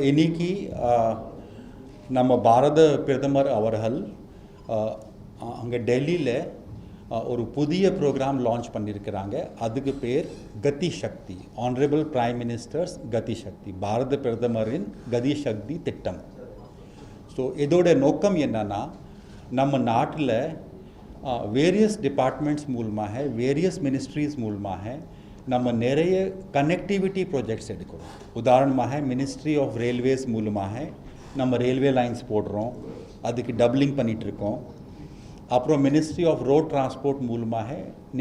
இன்னைக்கு நம்ம பாரத பிரதமர் அவர்கள் அங்கே டெல்லியில் ஒரு புதிய ப்ரோக்ராம் லான்ச் பண்ணியிருக்கிறாங்க. அதுக்கு பேர் கதி சக்தி, ஆனரபிள் பிரைம் மினிஸ்டர்ஸ் கதி சக்தி, பாரத பிரதமரின் கதி சக்தி திட்டம். ஸோ இதோட நோக்கம் என்னன்னா, நம்ம நாட்டில் வேரியஸ் டிபார்ட்மெண்ட்ஸ் மூலமாக வேரியஸ் மினிஸ்ட்ரிஸ் மூலமாக நம்ம நிறைய கனெக்டிவிட்டி ப்ராஜெக்ட்ஸ் எடுக்கிறோம். உதாரணமாக மினிஸ்ட்ரி ஆஃப் ரயில்வேஸ் மூலமாக நம்ம ரயில்வே லைன்ஸ் போடுறோம், அதுக்கு டபுளிங் பண்ணிகிட்ருக்கோம். அப்புறம் மினிஸ்ட்ரி ஆஃப் ரோட் டிரான்ஸ்போர்ட் மூலமாக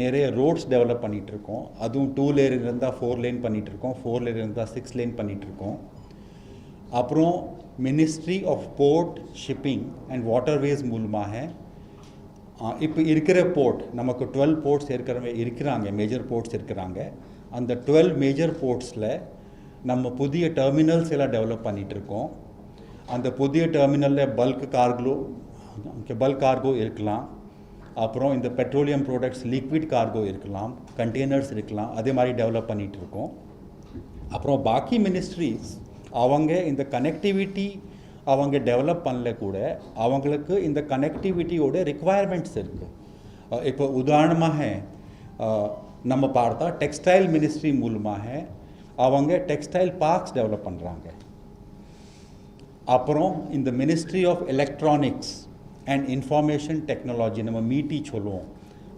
நிறைய ரோட்ஸ் டெவலப் பண்ணிகிட்ருக்கோம். அதுவும் 2 லேன் இருந்தால் 4 லேன் பண்ணிகிட்ருக்கோம், 4 லேன் இருந்தால் 6 லேன் பண்ணிகிட்ருக்கோம். அப்புறம் ministry of port shipping and waterways மூலமாக இப்போ இருக்கிற போர்ட் நமக்கு 12 போர்ட்ஸ் இருக்கிறாங்க, மேஜர் போர்ட்ஸ் இருக்கிறாங்க. அந்த 12 மேஜர் போர்ட்ஸில் நம்ம புதிய டெர்மினல்ஸ் எல்லாம் டெவலப் பண்ணிகிட்ருக்கோம். அந்த புதிய டெர்மினலில் பல்க் கார்கோ இருக்கலாம், அப்புறம் இந்த பெட்ரோலியம் ப்ராடக்ட்ஸ் லிக்விட் கார்கோ இருக்கலாம், கண்டெய்னர்ஸ் இருக்கலாம், அதே மாதிரி டெவலப் பண்ணிகிட்ருக்கோம். அப்புறம் பாக்கி மினிஸ்ட்ரிஸ் அவங்க இந்த கனெக்டிவிட்டி அவங்க டெவலப் பண்ணல கூட அவங்களுக்கு இந்த கனெக்டிவிட்டியோட ரிக்குவயர்மெண்ட்ஸ் இருக்குது. இப்போ உதாரணமாக நம்ம பார்த்தா டெக்ஸ்டைல் மினிஸ்ட்ரி மூலமாக அவங்க டெக்ஸ்டைல் பார்க்ஸ் டெவலப் பண்ணுறாங்க. அப்புறம் இந்த ministry of electronics and information technology, நம்ம மீட்டி சொல்லுவோம்,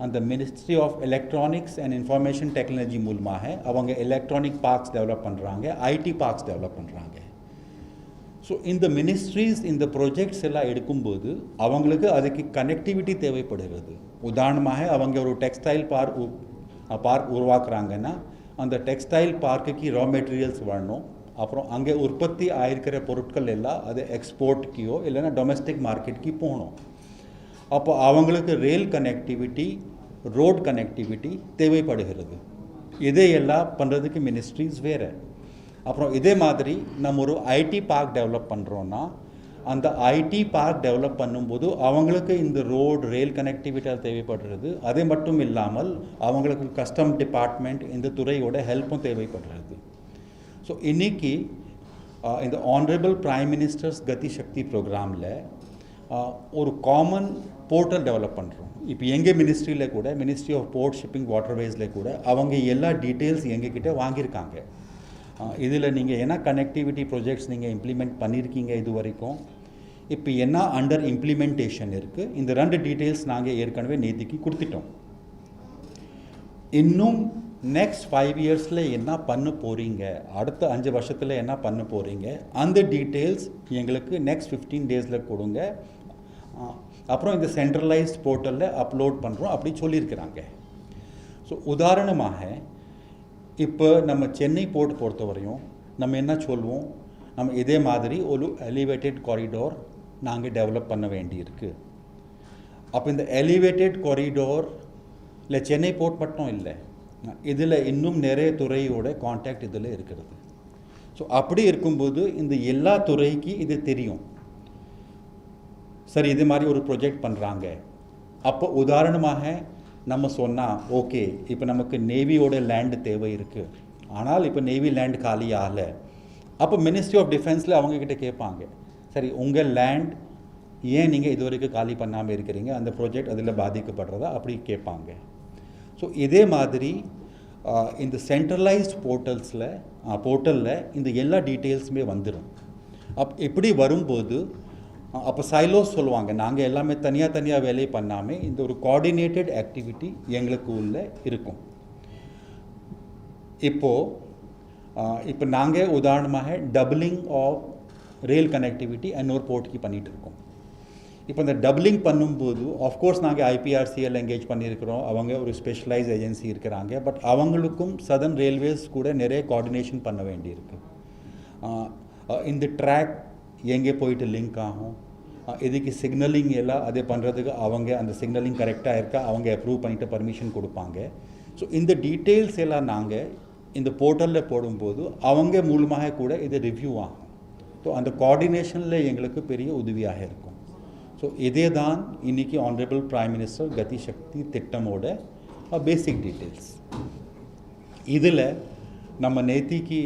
அந்த ministry of electronics and information technology மூலமாக அவங்க எலக்ட்ரானிக் பார்க்ஸ் டெவலப் பண்ணுறாங்க, ஐடி பார்க்ஸ் டெவலப் பண்ணுறாங்க. ஸோ இந்த மினிஸ்ட்ரிஸ் இந்த ப்ராஜெக்ட்ஸ் எல்லாம் எடுக்கும்போது அவங்களுக்கு அதுக்கு கனெக்டிவிட்டி தேவைப்படுகிறது. உதாரணமாக அவங்க ஒரு டெக்ஸ்டைல் பார்க் உருவாக்குறாங்கன்னா அந்த டெக்ஸ்டைல் பார்க்குக்கு ரா மெட்டீரியல்ஸ் வரணும். அப்புறம் அங்கே உற்பத்தி ஆகிருக்கிற பொருட்கள் எல்லாம் அது எக்ஸ்போர்ட்கியோ இல்லைன்னா டொமெஸ்டிக் மார்க்கெட்டுக்கு போகணும். அப்போ அவங்களுக்கு ரயில் கனெக்டிவிட்டி, ரோட் கனெக்டிவிட்டி தேவைப்படுகிறது. இதையெல்லாம் பண்ணுறதுக்கு மினிஸ்ட்ரிஸ் வேறு. அப்புறம் இதே மாதிரி நம்ம ஒரு ஐடி பார்க் டெவலப் பண்ணுறோன்னா அந்த ஐடி பார்க் டெவலப் பண்ணும்போது அவங்களுக்கு இந்த ரோடு ரயில் கனெக்டிவிட்டியாக தேவைப்படுறது. அதே மட்டும் இல்லாமல் அவங்களுக்கு கஸ்டம் டிபார்ட்மெண்ட் இந்த துறையோட ஹெல்ப்பும் தேவைப்படுறது. ஸோ இன்றைக்கி இந்த ஆனரபிள் பிரைம் மினிஸ்டர்ஸ் கதி சக்தி ப்ரோக்ராமில் ஒரு காமன் போர்ட்டல் டெவலப் பண்ணுறோம். இப்போ எங்கள் மினிஸ்ட்ரியில் கூட மினிஸ்ட்ரி ஆஃப் போர்ட் ஷிப்பிங் வாட்டர்வேஸில் கூட அவங்க எல்லா டீட்டெயில்ஸ் எங்ககிட்ட வாங்கியிருக்காங்க. இதில் நீங்கள் என்ன கனெக்டிவிட்டி ப்ராஜெக்ட்ஸ் நீங்கள் இம்ப்ளிமெண்ட் பண்ணியிருக்கீங்க இது வரைக்கும், இப்போ என்ன அண்டர் இம்ப்ளிமெண்டேஷன் இருக்குது, இந்த 2 டீட்டெயில்ஸ் நாங்கள் ஏற்கனவே நேற்றுக்கு கொடுத்துட்டோம். இன்னும் நெக்ஸ்ட் 5 இயர்ஸில் என்ன பண்ண போகிறீங்க, அடுத்த 5 வருஷத்தில் என்ன பண்ண போகிறீங்க, அந்த டீட்டெயில்ஸ் எங்களுக்கு நெக்ஸ்ட் 15 டேஸில் கொடுங்க. அப்புறம் இந்த சென்ட்ரலைஸ்ட் போர்ட்டலில் அப்லோட் பண்ணுறோம் அப்படி சொல்லியிருக்கிறாங்க. ஸோ உதாரணமாக இப்போ நம்ம சென்னை போர்ட் பொறுத்தவரையும் நம்ம என்ன சொல்வோம், நம்ம இதே மாதிரி ஒரு எலிவேட்டட் காரிடோர் நாங்கள் டெவலப் பண்ண வேண்டியிருக்கு. அப்போ இந்த எலிவேட்டட் காரிடோரில் சென்னை போர்ட் மட்டும் இல்லை, இதில் இன்னும் நிறைய துறையோட கான்டாக்ட் இதில் இருக்கிறது. ஸோ அப்படி இருக்கும்போது இந்த எல்லா துறைக்கு இது தெரியும். சரி, இது மாதிரி ஒரு ப்ரொஜெக்ட் பண்ணுறாங்க. அப்போ உதாரணமாக நம்ம சொன்னால் ஓகே, இப்போ நமக்கு நேவியோட லேண்டு தேவை இருக்குது, ஆனால் இப்போ நேவி லேண்ட் காலி ஆகலை. அப்போ மினிஸ்ட்ரி ஆஃப் டிஃபென்ஸில் அவங்கக்கிட்ட கேட்பாங்க, சரி உங்கள் லேண்ட் ஏன் நீங்கள் இது வரைக்கும் காலி பண்ணாமல் இருக்கிறீங்க, அந்த ப்ராஜெக்ட் அதில் பாதிக்கப்படுறதா அப்படி கேட்பாங்க. ஸோ இதே மாதிரி இந்த சென்ட்ரலைஸ்ட் போர்ட்டலில் இந்த எல்லா டீட்டெயில்ஸுமே வந்துடும். இப்படி வரும்போது அப்போ சைலோஸ் சொல்லுவாங்க, நாங்கள் எல்லாமே தனியாக வேலை பண்ணாமல் இந்த ஒரு கோஆர்டினேட்டட் ஆக்டிவிட்டி எங்களுக்கு உள்ளே இருக்கும். இப்போ நாங்கள் உதாரணமாக டபுளிங் ஆஃப் ரயில் கனெக்டிவிட்டி இன்னொரு போர்ட்டுக்கு பண்ணிகிட்டு இருக்கோம். இப்போ இந்த டபுளிங் பண்ணும்போது ஆஃப்கோர்ஸ் நாங்கள் ஐபிஆர்சிஎல் என்கேஜ் பண்ணியிருக்கிறோம், அவங்க ஒரு ஸ்பெஷலைஸ் ஏஜென்சி இருக்கிறாங்க. பட் அவங்களுக்கும் சதர்ன் ரயில்வேஸ் கூட நிறைய கோஆர்டினேஷன் பண்ண வேண்டியிருக்கு. இந்த ட்ராக் எங்கே போயிட்டு லிங்க் ஆகும், இதுக்கு சிக்னலிங் எல்லாம் அதே பண்ணுறதுக்கு அவங்க அந்த சிக்னலிங் கரெக்டாக இருக்கா அவங்க அப்ரூவ் பண்ணிவிட்டு பர்மிஷன் கொடுப்பாங்க. ஸோ இந்த டீட்டெயில்ஸ் எல்லாம் நாங்கள் இந்த போர்ட்டலில் போடும்போது அவங்க மூலமாக கூட இது ரிவ்யூ ஆகும். ஸோ அந்த கோஆர்டினேஷனில் எங்களுக்கு பெரிய உதவியாக இருக்கும். ஸோ இதே தான் இன்றைக்கி ஆனரபிள் பிரைம் மினிஸ்டர் கதி சக்தி திட்டமோட பேசிக் டீட்டெயில்ஸ். இதில் நம்ம நேத்திக்கு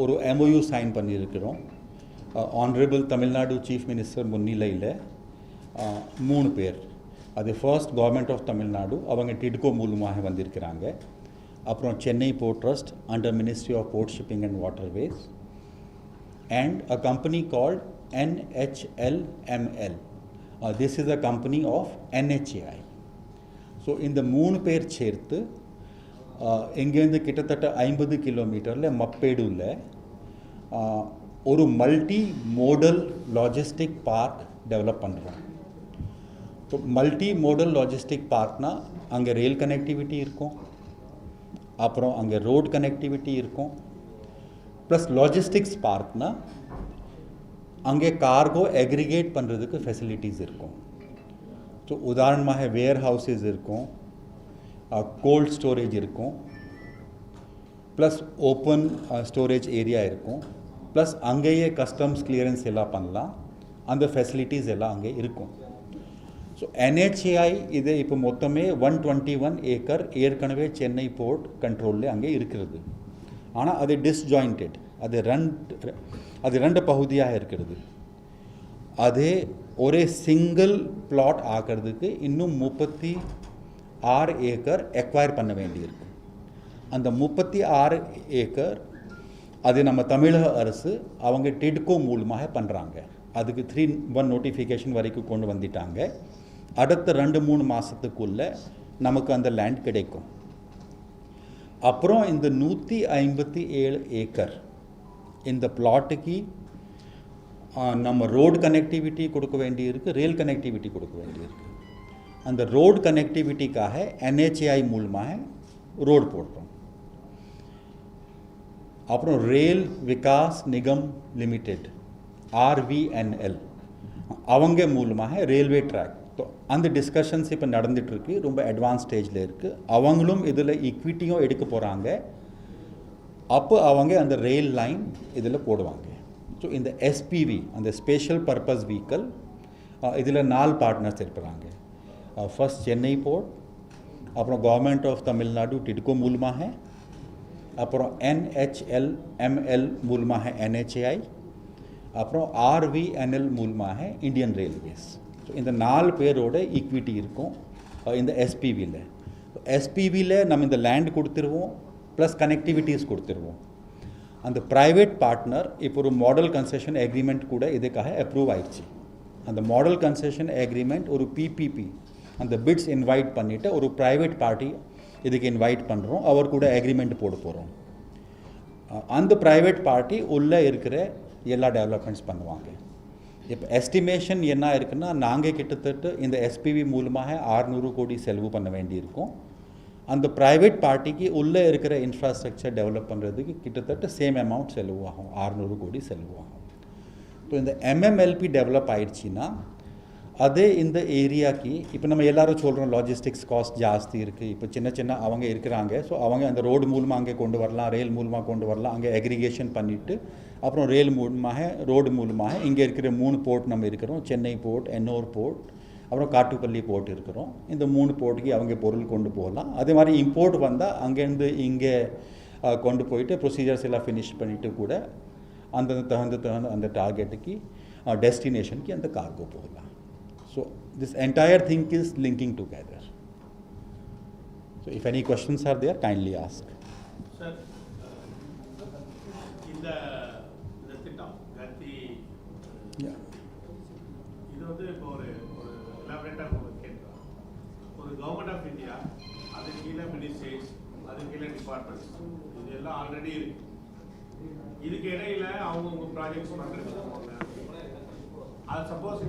ஒரு MOU சைன் பண்ணியிருக்கிறோம். Honorable Tamil Nadu Chief Minister முன்னிலையில் 3 பேர், அது ஃபர்ஸ்ட் கவர்மெண்ட் ஆஃப் தமிழ்நாடு, அவங்க டிட்கோ மூலமாக வந்திருக்கிறாங்க. அப்புறம் Chennai port trust under ministry of port shipping and waterways and a company called NHLML. This is a company of NHAI. So இந்த 3 பேர் சேர்த்து எங்கேருந்து கிட்டத்தட்ட 50 கிலோமீட்டரில் மப்பேடுல ஒரு multi modal logistic park develop பண்ணுறோம். ஸோ மல்டி மோடல் லாஜிஸ்டிக் பார்க்னா அங்கே ரயில் கனெக்டிவிட்டி இருக்கும், அப்புறம் அங்கே ரோட் கனெக்டிவிட்டி இருக்கும், ப்ளஸ் லாஜிஸ்டிக்ஸ் பார்க்னா அங்கே கார்கோ அக்ரிகேட் பண்ணுறதுக்கு ஃபெசிலிட்டிஸ் இருக்கும். ஸோ உதாரணமாக வேர் ஹவுஸஸ் இருக்கும், கோல்ட் ஸ்டோரேஜ் இருக்கும், ப்ளஸ் ஓப்பன் ஸ்டோரேஜ் ஏரியா இருக்கும், ப்ளஸ் அங்கேயே கஸ்டம்ஸ் கிளியரன்ஸ் எல்லாம் பண்ணலாம். அந்த ஃபெசிலிட்டிஸ் எல்லாம் அங்கே இருக்கும். ஸோ NHAI இது இப்போ மொத்தமே 121 ஏக்கர் ஏற்கனவே சென்னை போர்ட் கண்ட்ரோலில் அங்கே இருக்கிறது. ஆனால் அது டிஸ்ஜாயிண்டட், அது ரெண்டு பகுதியாக இருக்கிறது. அதே ஒரே சிங்கிள் பிளாட் ஆக்கிறதுக்கு இன்னும் 36 ஏக்கர் எக்வயர் பண்ண வேண்டியிருக்கு. அந்த 36 ஏக்கர் அது நம்ம தமிழக அரசு அவங்க டிட்கோ மூலமாக பண்ணுறாங்க. அதுக்கு 3-1 நோட்டிஃபிகேஷன் வரைக்கும் கொண்டு வந்துட்டாங்க. அடுத்த 2-3 மாதத்துக்குள்ளே நமக்கு அந்த லேண்ட் கிடைக்கும். அப்புறம் இந்த 157 ஏக்கர் இந்த பிளாட்டுக்கு நம்ம ரோடு கனெக்டிவிட்டி கொடுக்க வேண்டியிருக்கு, ரயில் கனெக்டிவிட்டி கொடுக்க வேண்டியிருக்கு. அந்த ரோடு கனெக்டிவிட்டிக்காக NHAI மூலமாக ரோடு போடுறோம். அப்புறம் ரேல் விகாஸ் நிகம் லிமிடெட் RVNL அவங்க மூலமாக ரயில்வே ட்ராக். அந்த டிஸ்கஷன்ஸ் இப்போ நடந்துகிட்ருக்கு, ரொம்ப அட்வான்ஸ் ஸ்டேஜில் இருக்குது. அவங்களும் இதில் ஈக்விட்டியும் எடுக்க போகிறாங்க. அப்போ அவங்க அந்த ரயில் லைன் இதில் போடுவாங்க. ஸோ இந்த SPV அந்த ஸ்பெஷல் பர்பஸ் வெஹிக்கல் இதில் 4 பார்ட்னர்ஸ் இருக்கிறாங்க. ஃபர்ஸ்ட் சென்னை போர்ட், அப்புறம் கவர்மெண்ட் ஆஃப் தமிழ்நாடு டிட்கோ மூலமாக, அப்புறம் NHLML மூலமாக NHAI, அப்புறம் RVNL மூலமாக இந்தியன் ரயில்வேஸ். ஸோ இந்த 4 பேரோட ஈக்விட்டி இருக்கும் இந்த SPVயில். SPVயில் நம்ம இந்த லேண்ட் கொடுத்துருவோம், ப்ளஸ் கனெக்டிவிட்டிஸ் கொடுத்துருவோம். அந்த ப்ரைவேட் பார்ட்னர் இப்போ ஒரு மாடல் கன்செஷன் அக்ரிமெண்ட் கூட இதுக்காக அப்ரூவ் ஆயிடுச்சு. அந்த மாடல் கன்செஷன் அக்ரிமெண்ட் ஒரு PPP அந்த பிட்ஸ் இன்வைட் பண்ணிவிட்டு ஒரு ப்ரைவேட் பார்ட்டி இதுக்கு இன்வைட் பண்ணுறோம், அவர் கூட அக்ரிமெண்ட் போட போகிறோம். அந்த ப்ரைவேட் பார்ட்டி உள்ளே இருக்கிற எல்லா டெவலப்மெண்ட்ஸ் பண்ணுவாங்க. இப்போ எஸ்டிமேஷன் என்ன இருக்குன்னா, நாங்கள் கிட்டத்தட்ட இந்த SPV மூலமாக 600 கோடி செலவு பண்ண வேண்டியிருக்கும். அந்த ப்ரைவேட் பார்ட்டிக்கு உள்ளே இருக்கிற இன்ஃப்ராஸ்ட்ரக்சர் டெவலப் பண்ணுறதுக்கு கிட்டத்தட்ட சேம் அமௌண்ட் செலவு ஆகும், 600 கோடி செலவு ஆகும். இப்போ இந்த MMLP டெவலப் ஆயிடுச்சுன்னா அதே இந்த ஏரியாக்கு இப்போ நம்ம எல்லோரும் சொல்கிறோம் லாஜிஸ்டிக்ஸ் காஸ்ட் ஜாஸ்தி இருக்குது. இப்போ சின்ன அவங்க இருக்கிறாங்க. ஸோ அவங்க அந்த ரோடு மூலமாக அங்கே கொண்டு வரலாம், ரயில் மூலமாக கொண்டு வரலாம், அங்கே அக்ரிகேஷன் பண்ணிவிட்டு அப்புறம் ரயில் மூலமாக ரோடு மூலமாக இங்கே இருக்கிற 3 போர்ட் நம்ம இருக்கிறோம், சென்னை போர்ட், எண்ணூர் போர்ட், அப்புறம் காட்டுப்பள்ளி போர்ட் இருக்கிறோம். இந்த 3 போர்ட்டுக்கு அவங்க பொருள் கொண்டு போகலாம். அதே மாதிரி இம்போர்ட் வந்தால் அங்கேருந்து இங்கே கொண்டு போயிட்டு ப்ரொசீஜர்ஸ் எல்லாம் ஃபினிஷ் பண்ணிவிட்டு கூட அந்த தகுந்த அந்த டார்கெட்டுக்கு டெஸ்டினேஷனுக்கு அந்த கார்கோ போகலாம். So this entire thing is linking together. So if any questions are there, kindly ask. Sir, in the திட்டம் கத்தி இது வந்து இப்போ ஒரு எலாபரேட்டாக கேட்குறோம். ஒரு கவர்மெண்ட் ஆஃப் இந்தியா, அது கீழே மினிஸ்ட்ரிஸ், அது கீழே டிபார்ட்மெண்ட்ஸ், இது எல்லாம் ஆல்ரெடி இருக்கு. இதுக்கு இடையில அவங்கவுங்க ப்ராஜெக்ட்ஸ் பண்ணுறது அது சப்போஸ்